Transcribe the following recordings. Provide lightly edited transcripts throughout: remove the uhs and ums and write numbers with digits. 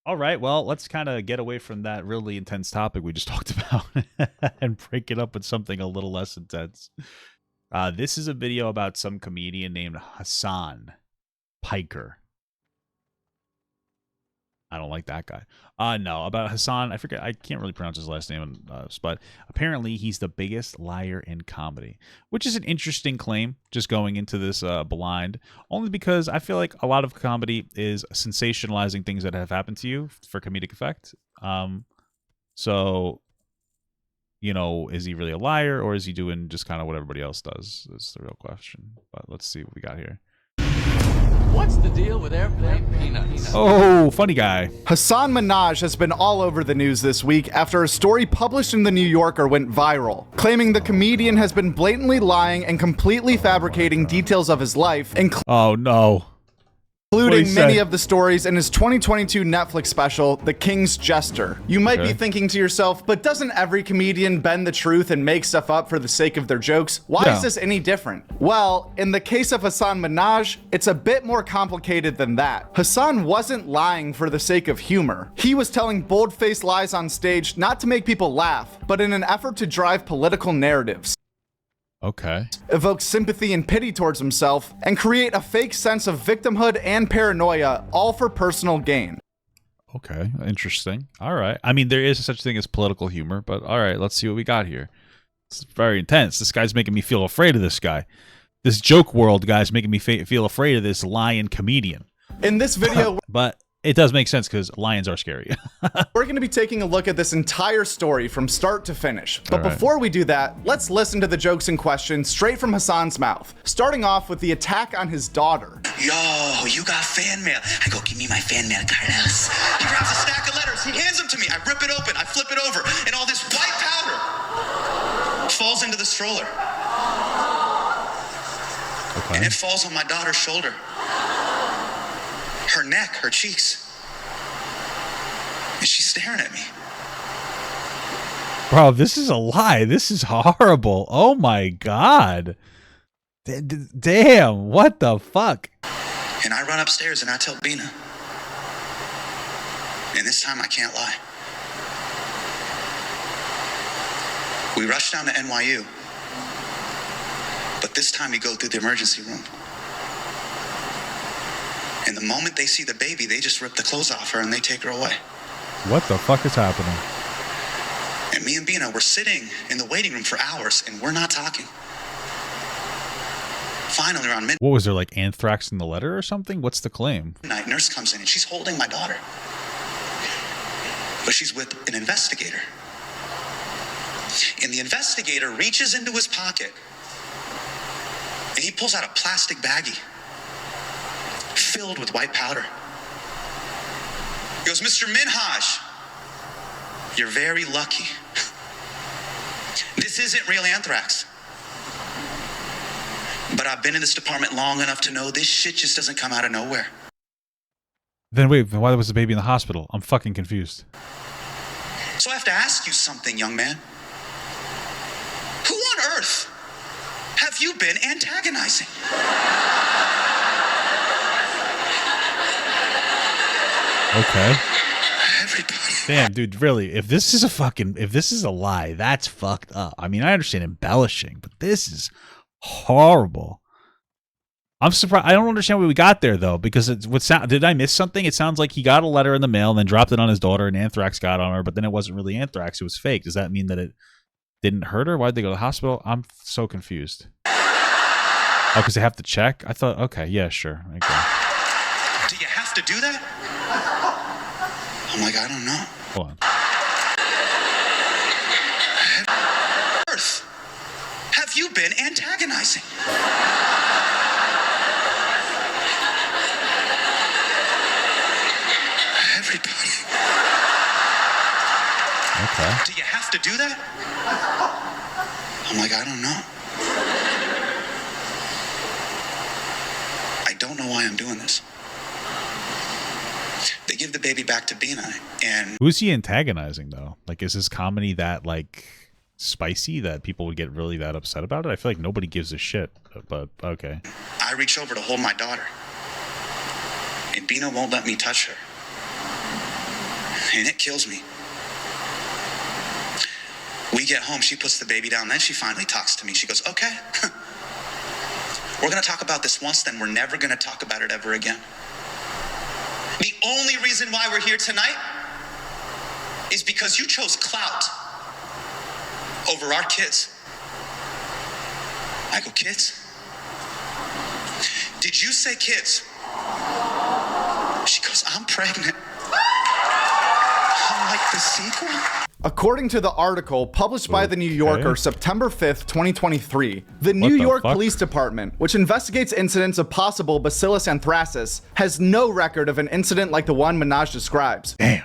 All right, well, let's kind of get away from that really intense topic we just talked about and break it up with something a little less intense. This is a video about some comedian named Hasan Piker. I don't like that guy. No, about Hasan. I forget. I can't really pronounce his last name, but apparently he's the biggest liar in comedy, which is an interesting claim. Just going into this blind, only because I feel like a lot of comedy is sensationalizing things that have happened to you for comedic effect. So you know, is he really a liar or is he doing just kind of what everybody else does? Is the real question. But let's see what we got here. What's the deal with airplane peanuts? Oh, funny guy. Hasan Minhaj has been all over the news this week after a story published in The New Yorker went viral, claiming the comedian has been blatantly lying and completely fabricating details of his life, Oh, no. including many of the stories in his 2022 Netflix special, The King's Jester. You might be thinking to yourself, but doesn't every comedian bend the truth and make stuff up for the sake of their jokes? Why is this any different? Well, in the case of Hasan Minhaj, it's a bit more complicated than that. Hasan wasn't lying for the sake of humor. He was telling bold-faced lies on stage not to make people laugh, but in an effort to drive political narratives. Okay. Evoke sympathy and pity towards himself, and create a fake sense of victimhood and paranoia, all for personal gain. Okay, interesting. All right. I mean, there is such thing as political humor, but all right, let's see what we got here. It's very intense. This guy's making me feel afraid of this guy. This joke world guy's making me feel afraid of this lion comedian. In this video, but it does make sense because lions are scary. we're going to be taking a look at this entire story from start to finish. But before we do that, let's listen to the jokes in question straight from Hasan's mouth, starting off with the attack on his daughter. Yo, you got fan mail. I go, give me my fan mail, Carlos. He grabs a stack of letters. He hands them to me. I rip it open. I flip it over. And all this white powder falls into the stroller. Okay. And it falls on my daughter's shoulder. Her neck, her cheeks. And she's staring at me. Bro, this is a lie. This is horrible. Oh my God. Damn, what the fuck? And I run upstairs and I tell Bina. And this time I can't lie. We rush down to NYU. But this time we go through the emergency room. And the moment they see the baby, they just rip the clothes off her and they take her away. What the fuck is happening? And me and Bina, we're sitting in the waiting room for hours and we're not talking. Finally, around midnight. What was there, like anthrax in the letter or something? What's the claim? Nurse comes in and she's holding my daughter. But she's with an investigator. And the investigator reaches into his pocket and he pulls out a plastic baggie filled with white powder. He goes, Mr. Minhaj, you're very lucky. This isn't real anthrax. But I've been in this department long enough to know this shit just doesn't come out of nowhere. Then wait, why was the baby in the hospital? I'm fucking confused. So I have to ask you something, young man. Who on earth have you been antagonizing? Okay. Everybody. Damn, dude, really, if this is a lie, that's fucked up. I mean, I understand embellishing, but this is horrible. I'm surprised. I don't understand where we got there though, because did I miss something? It sounds like he got a letter in the mail and then dropped it on his daughter and anthrax got on her, but then it wasn't really anthrax, it was fake. Does that mean that it didn't hurt her? Why'd they go to the hospital? I'm so confused. Oh, because they have to check? I thought, okay, yeah, sure. Okay. Do you have to do that? I'm like, I don't know. Hold on. Earth, have you been antagonizing? Everybody. Okay. Do you have to do that? I'm like, I don't know. I don't know why I'm doing this. They give the baby back to Bina, and Who's he antagonizing though? Like, is his comedy that like spicy that people would get really that upset about it? I feel like nobody gives a shit, but okay. I reach over to hold my daughter, and Bina won't let me touch her. and it kills me. We get home, she puts the baby down, then she finally talks to me. She goes, okay, we're gonna talk about this once, then we're never gonna talk about it ever again. The only reason why we're here tonight is because you chose clout over our kids. I go, kids? Did you say kids? She goes, I'm pregnant. I'm like, the sequel? According to the article published by The New Yorker, September 5th, 2023, the New York Police Department, which investigates incidents of possible Bacillus anthracis, has no record of an incident like the one Minhaj describes. Damn.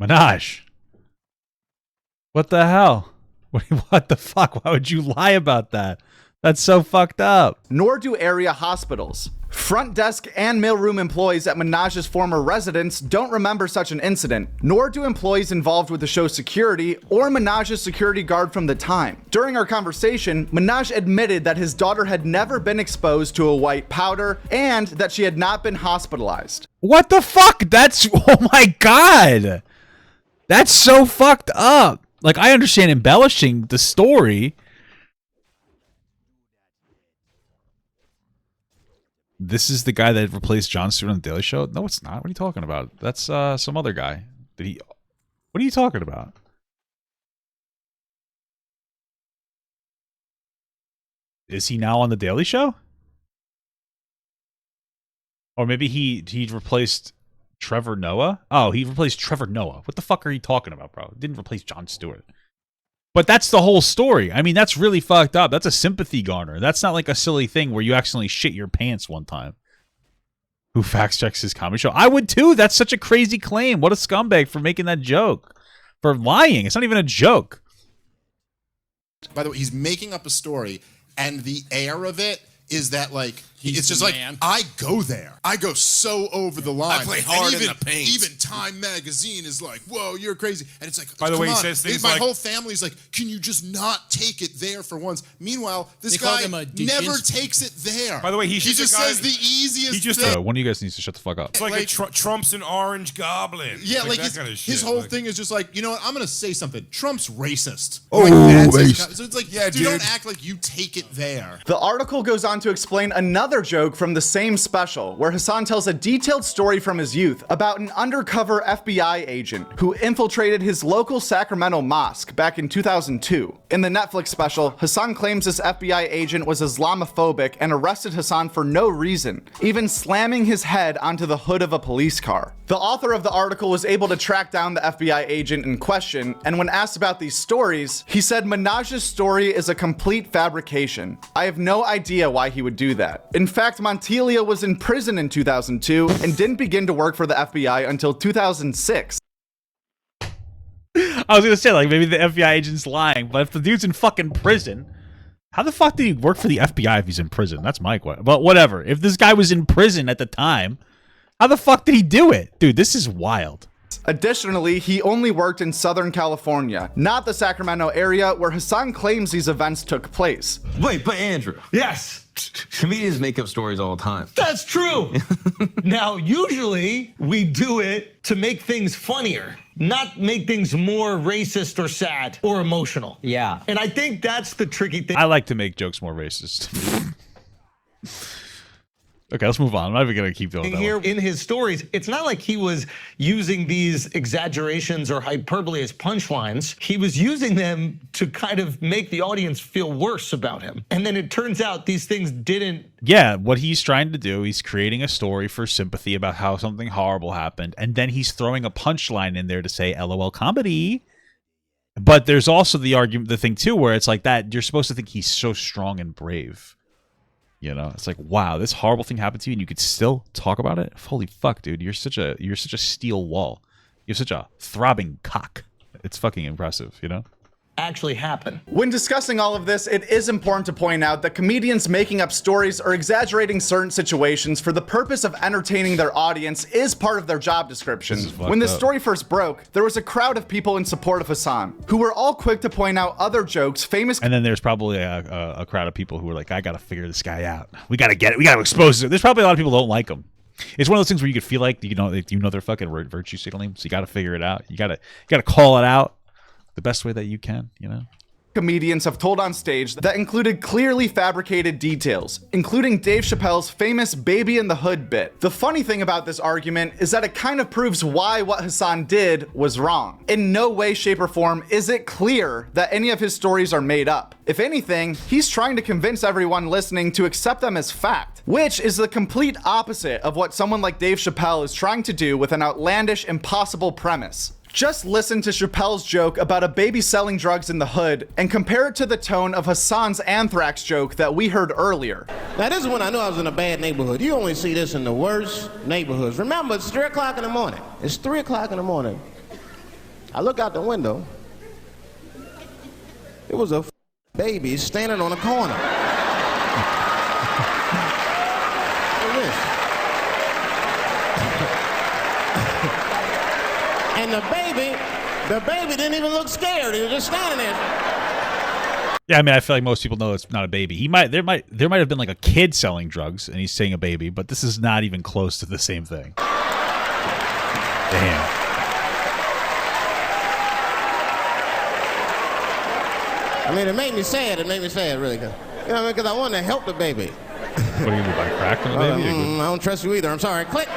Minhaj. What the hell? What the fuck? Why would you lie about that? That's so fucked up. Nor do area hospitals. Front desk and mailroom employees at Minhaj's former residence don't remember such an incident, nor do employees involved with the show's security or Minhaj's security guard from the time. During our conversation, Minhaj admitted that his daughter had never been exposed to a white powder and that she had not been hospitalized. What the fuck? That's, oh my God. That's so fucked up. Like, I understand embellishing the story. This is the guy that replaced Jon Stewart on The Daily Show? No, it's not. What are you talking about? That's some other guy. Did he? What are you talking about? Is he now on The Daily Show? Or maybe he replaced Trevor Noah? Oh, he replaced Trevor Noah. What the fuck are you talking about, bro? Didn't replace Jon Stewart. But that's the whole story. I mean, that's really fucked up. That's a sympathy garner. That's not like a silly thing where you accidentally shit your pants one time. Who fact checks his comedy show? I would too. That's such a crazy claim. What a scumbag for making that joke. For lying. It's not even a joke. By the way, he's making up a story, and the air of it is that, like, it's just like, I go there. I go so over the line. I play hard and even, in the paint. Even Time Magazine is like, whoa, you're crazy. And it's like, by the way, he on. says things my like, whole family's like, can you just not take it there for once? Meanwhile, this call guy him a never takes it there. By the way, he just says the easiest thing. One of you guys needs to shut the fuck up. It's like a Trump's an orange goblin. Yeah, like that kind of shit. his whole thing is just like, you know what? I'm going to say something. Trump's racist. Oh, like, racist. So it's like, yeah, dude, don't act like you take it there. The article goes on to explain another joke from the same special, where Hasan tells a detailed story from his youth about an undercover FBI agent who infiltrated his local Sacramento mosque back in 2002. In the Netflix special, Hasan claims this FBI agent was Islamophobic and arrested Hasan for no reason, even slamming his head onto the hood of a police car. The author of the article was able to track down the FBI agent in question, and when asked about these stories, he said Minhaj's story is a complete fabrication. I have no idea why he would do that. In fact, Montelia was in prison in 2002 and didn't begin to work for the FBI until 2006. I was gonna say, like, maybe the FBI agent's lying, but if the dude's in fucking prison, how the fuck did he work for the FBI if he's in prison? That's my question. But whatever. If this guy was in prison at the time, how the fuck did he do it? Dude, this is wild. Additionally, he only worked in Southern California, not the Sacramento area where Hasan claims these events took place. Wait, but Andrew. Yes. Comedians make up stories all the time. That's true. Now, usually we do it to make things funnier, not make things more racist or sad or emotional. Yeah. And I think that's the tricky thing. I like to make jokes more racist. Okay, let's move on. I'm not even gonna keep going. Here in his stories, it's not like he was using these exaggerations or hyperbole as punchlines. He was using them to kind of make the audience feel worse about him. And then it turns out these things didn't. Yeah, what he's trying to do, he's creating a story for sympathy about how something horrible happened, and then he's throwing a punchline in there to say LOL comedy. But there's also the argument, the thing too, where it's like that you're supposed to think he's so strong and brave. You know, it's like, wow, this horrible thing happened to you and you could still talk about it? Holy fuck, dude. You're such a steel wall. You're such a throbbing cock. It's fucking impressive, you know? Actually happen. When discussing all of this, it is important to point out that comedians making up stories or exaggerating certain situations for the purpose of entertaining their audience is part of their job description. When this story first broke, there was a crowd of people in support of Hasan, who were all quick to point out other jokes famous. And then there's probably a crowd of people who were like, I gotta figure this guy out. We gotta get it. We gotta expose it. There's probably a lot of people who don't like him. It's one of those things where you could feel like they're fucking virtue signaling, so you got to figure it out. You got to call it out the best way that you can, you know. Comedians have told on stage that included clearly fabricated details, including Dave Chappelle's famous Baby in the Hood bit. The funny thing about this argument is that it kind of proves why what Hasan did was wrong. In no way, shape, or form is it clear that any of his stories are made up. If anything, he's trying to convince everyone listening to accept them as fact, which is the complete opposite of what someone like Dave Chappelle is trying to do with an outlandish, impossible premise. Just listen to Chappelle's joke about a baby selling drugs in the hood and compare it to the tone of Hasan's anthrax joke that we heard earlier. Now this is when I knew I was in a bad neighborhood. You only see this in the worst neighborhoods. Remember, it's 3 o'clock in the morning. It's 3 o'clock in the morning. I look out the window. It was a baby standing on a corner. Look at this. And the baby didn't even look scared. He was just standing there. Yeah, I mean, I feel like most people know it's not a baby. There might have been like a kid selling drugs, and he's saying a baby, but this is not even close to the same thing. Damn. I mean, it made me sad. It made me sad, really. You know what I mean? Because I wanted to help the baby. What do you mean by cracking the baby? I don't trust you either. I'm sorry. Click.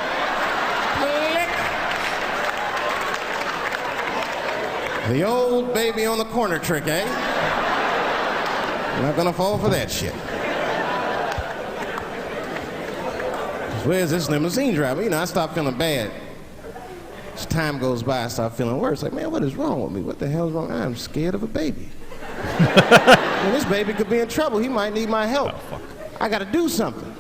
The old baby on the corner trick, eh? You're not gonna fall for that shit. Where's this limousine driver? You know, I start feeling bad. As time goes by, I start feeling worse. Like, man, what is wrong with me? What the hell's wrong? I'm scared of a baby. Man, this baby could be in trouble. He might need my help. Oh, fuck. I gotta do something.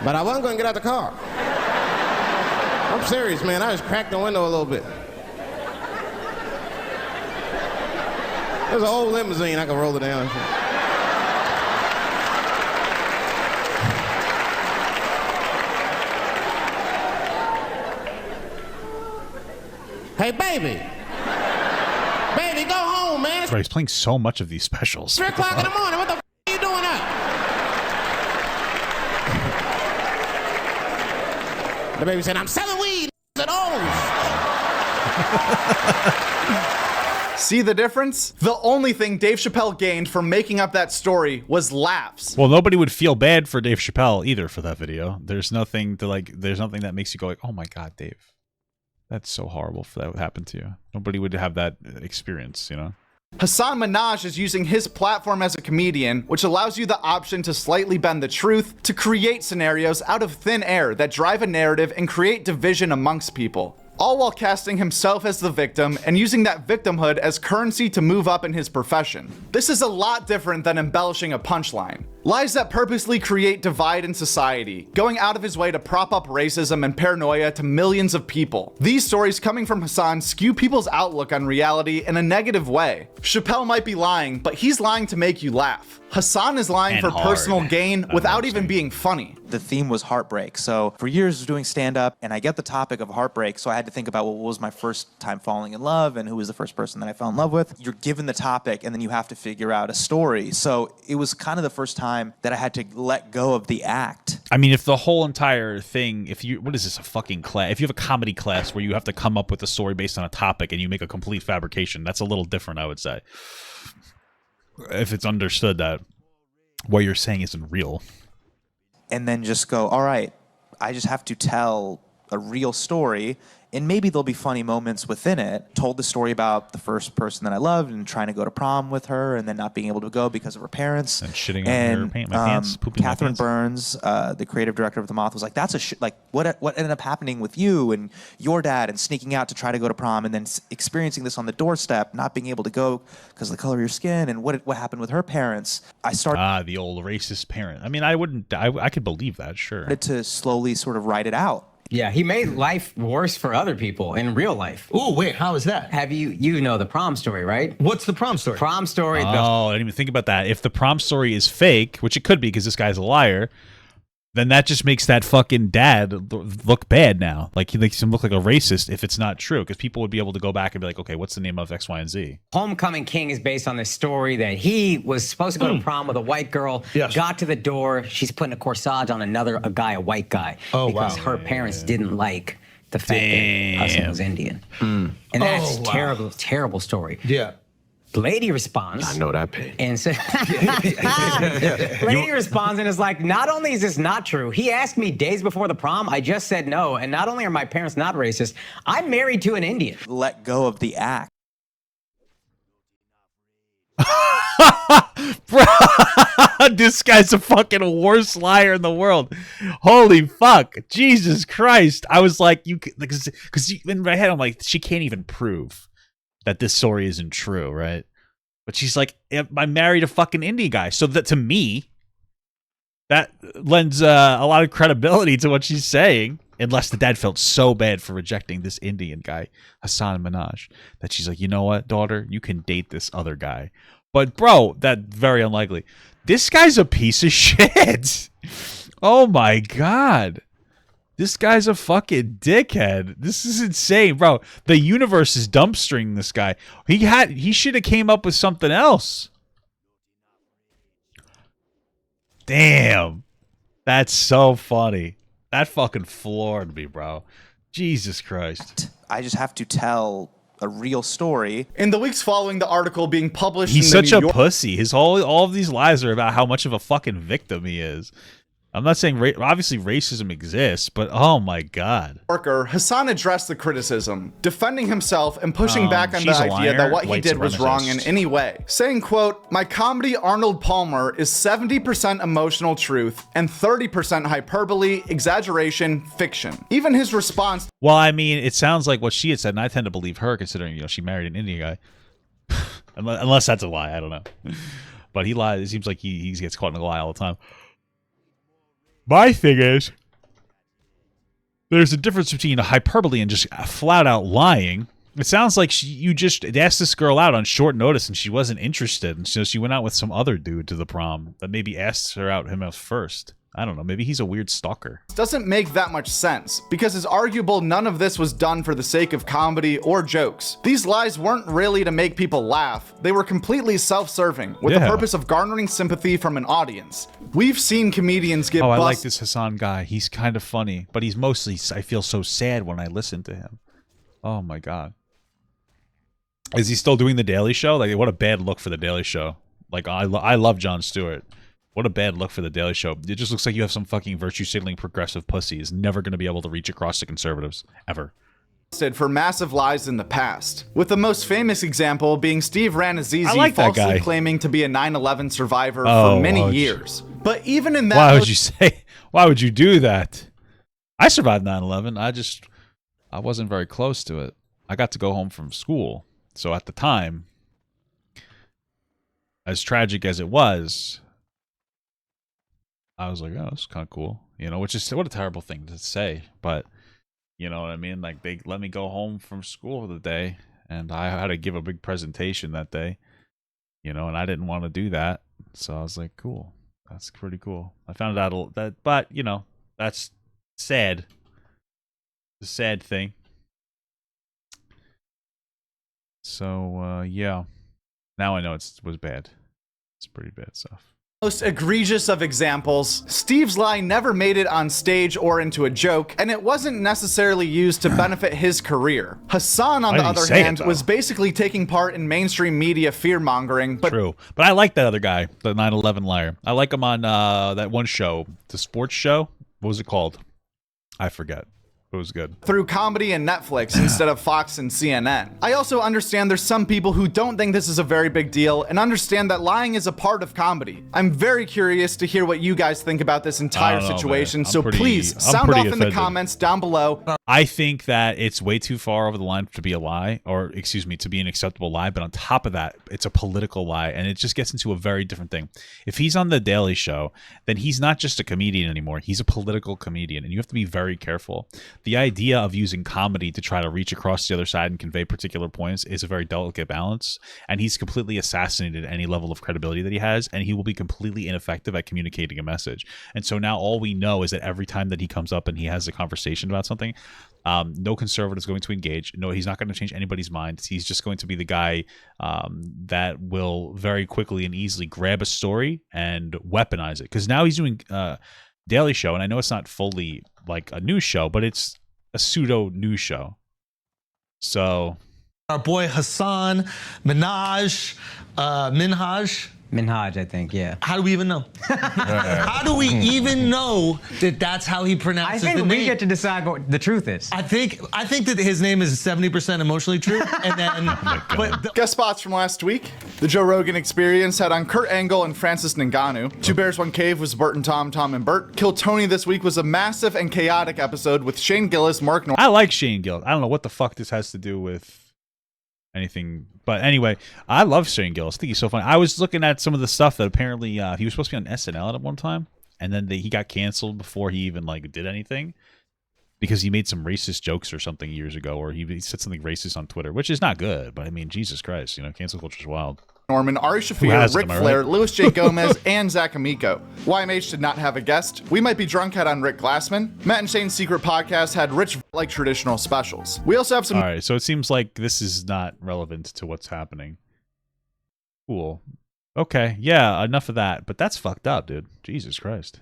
But I wasn't gonna get out the car. I'm serious, man. I just cracked the window a little bit. There's an old limousine, I can roll it down. Hey, baby. Baby, go home, man. Right, he's playing so much of these specials. 3 o'clock in the morning, what the f*** are you doing up? The baby said, I'm selling weed. I said, oh. See the difference? The only thing Dave Chappelle gained from making up that story was laughs. Well, nobody would feel bad for Dave Chappelle either for that video. There's nothing that makes you go like, oh my God, Dave. That's so horrible for that would happen to you. Nobody would have that experience, you know? Hasan Minhaj is using his platform as a comedian, which allows you the option to slightly bend the truth, to create scenarios out of thin air that drive a narrative and create division amongst people. All while casting himself as the victim and using that victimhood as currency to move up in his profession. This is a lot different than embellishing a punchline. Lies that purposely create divide in society, going out of his way to prop up racism and paranoia to millions of people. These stories coming from Hasan skew people's outlook on reality in a negative way. Chappelle might be lying, but he's lying to make you laugh. Hasan is lying for personal gain without even being funny. The theme was heartbreak. So for years I was doing stand-up, and I get the topic of heartbreak, so I had to think about what was my first time falling in love and who was the first person that I fell in love with. You're given the topic, and then you have to figure out a story. So it was kind of the first time that I had to let go of the act. I mean, if the whole entire thing, what is this, a fucking class? If you have a comedy class where you have to come up with a story based on a topic and you make a complete fabrication, that's a little different, I would say. If it's understood that what you're saying isn't real. And then just go, all right, I just have to tell a real story, and maybe there'll be funny moments within it. Told the story about the first person that I loved and trying to go to prom with her and then not being able to go because of her parents. And shitting on her pants, pooping Catherine my pants. Burns, the creative director of The Moth, was like, that's what ended up happening with you and your dad, and sneaking out to try to go to prom and then experiencing this on the doorstep, not being able to go because of the color of your skin, and what happened with her parents. I started the old racist parent. I mean, I could believe that, sure. To slowly sort of write it out. Yeah, he made life worse for other people in real life. Oh, wait, how is that? Have you know the prom story, right? What's the prom story? Prom story. Oh, I didn't even think about that. If the prom story is fake, which it could be because this guy's a liar, then that just makes that fucking dad look bad now. Like he makes him look like a racist if it's not true, because people would be able to go back and be like, okay, what's the name of X, Y, and Z? Homecoming King is based on this story that he was supposed to go to prom with a white girl, got to the door, she's putting a corsage on a guy, a white guy, because her parents didn't like the fact that Hasan was Indian. And that's terrible, terrible story. Yeah. Lady responds. I know that pain. And so, Lady responds and is like, not only is this not true, he asked me days before the prom, I just said no, and not only are my parents not racist, I'm married to an Indian. Let go of the act. Bro, this guy's the fucking worst liar in the world. Holy fuck. Jesus Christ. I was like, because in my head, I'm like, she can't even prove that this story isn't true, right? But she's like, I married a fucking Indian guy. So that to me, that lends a lot of credibility to what she's saying. Unless the dad felt so bad for rejecting this Indian guy, Hasan Minhaj, that she's like, you know what, daughter, you can date this other guy. But bro, that's very unlikely. This guy's a piece of shit. Oh my God. This guy's a fucking dickhead. This is insane, bro. The universe is dumpstering this guy. He should have came up with something else. Damn. That's so funny. That fucking floored me, bro. Jesus Christ. I just have to tell a real story. In the weeks following the article being published, He's in the such New a pussy. All of these lies are about how much of a fucking victim he is. I'm not saying obviously racism exists, but oh my God. Yorker, Hasan addressed the criticism, defending himself and pushing back on the idea that what he did was wrong in any way, saying, quote, my comedy Arnold Palmer is 70% emotional truth and 30% hyperbole, exaggeration, fiction. Even his response. Well, I mean, it sounds like what she had said, and I tend to believe her, considering she married an Indian guy. Unless that's a lie, I don't know. But he lies. It seems like he gets caught in a lie all the time. My thing is, there's a difference between a hyperbole and just flat out lying. It sounds like you just asked this girl out on short notice and she wasn't interested. And so she went out with some other dude to the prom that maybe asked her out him first. I don't know. Maybe he's a weird stalker. Doesn't make that much sense because it's arguable none of this was done for the sake of comedy or jokes. These lies weren't really to make people laugh. They were completely self-serving with the purpose of garnering sympathy from an audience. We've seen comedians get I like this Hasan guy. He's kind of funny, but he's mostly, I feel so sad when I listen to him. Oh my God. Is he still doing the Daily Show? Like, what a bad look for the Daily Show. Like, I love Jon Stewart. What a bad look for the Daily Show. It just looks like you have some fucking virtue-signaling progressive pussy is never going to be able to reach across to conservatives. Ever. For massive lies in the past, with the most famous example being Steve Ranazizi like falsely claiming to be a 9/11 survivor for many years. But even in that, why would you do that? I survived 9/11. I wasn't very close to it. I got to go home from school. So at the time, as tragic as it was, I was like, oh, that's kind of cool. You know, which is what a terrible thing to say, but you know what I mean? Like, they let me go home from school for the day, and I had to give a big presentation that day, you know, and I didn't want to do that. So I was like, cool. That's pretty cool. I found out but, you know, that's sad. It's a sad thing. So, yeah. Now I know it was bad. It's pretty bad stuff. Most egregious of examples, Steve's lie never made it on stage or into a joke, and it wasn't necessarily used to benefit his career. Hasan, on the other hand, was basically taking part in mainstream media fear-mongering, but true. But I like that other guy, the 9/11 liar. I like him on that one show, the sports show. What was it called? I forget. It was good. Through comedy and Netflix instead of Fox and CNN. I also understand there's some people who don't think this is a very big deal and understand that lying is a part of comedy. I'm very curious to hear what you guys think about this entire situation, so please sound off in the comments down below. I think that it's way too far over the line to be a lie, or excuse me, to be an acceptable lie. But on top of that, it's a political lie, and it just gets into a very different thing. If he's on the Daily Show, then he's not just a comedian anymore. He's a political comedian, and you have to be very careful. The idea of using comedy to try to reach across the other side and convey particular points is a very delicate balance, and he's completely assassinated any level of credibility that he has, and he will be completely ineffective at communicating a message. And so now all we know is that every time that he comes up and he has a conversation about something, no conservative is going to engage. No, he's not going to change anybody's mind. He's just going to be the guy that will very quickly and easily grab a story and weaponize it. Because now he's doing Daily Show, and I know it's not fully like a news show, but it's a pseudo news show. So our boy Hasan, Minhaj. Minhaj, I think, yeah. How do we even know? How do we even know that that's how he pronounces the name? I think we get to decide what the truth is. I think that his name is 70% emotionally true, and then Guest spots from last week. The Joe Rogan Experience had on Kurt Angle and Francis Ngannou. Two Bears, One Cave was Bert and Tom, Tom and Bert. Kill Tony this week was a massive and chaotic episode with Shane Gillis, Mark Norman. I like Shane Gillis. I don't know what the fuck this has to do with anything, but anyway, I love Shane Gillis. I think he's so funny. I was looking at some of the stuff that apparently he was supposed to be on SNL at one time, and then he got canceled before he even like did anything because he made some racist jokes or something years ago, or he said something racist on Twitter, which is not good. But I mean, Jesus Christ, cancel culture is wild. Norman, Ari Shaffir, Ric Flair, Louis J. Gomez, and Zach Amico. YMH did not have a guest. We Might Be Drunk had on Rick Glassman. Matt and Shane's Secret Podcast had Rich like traditional specials. We also have some. All right, so it seems like this is not relevant to what's happening. Cool. Okay, yeah, enough of that. But that's fucked up, dude. Jesus Christ.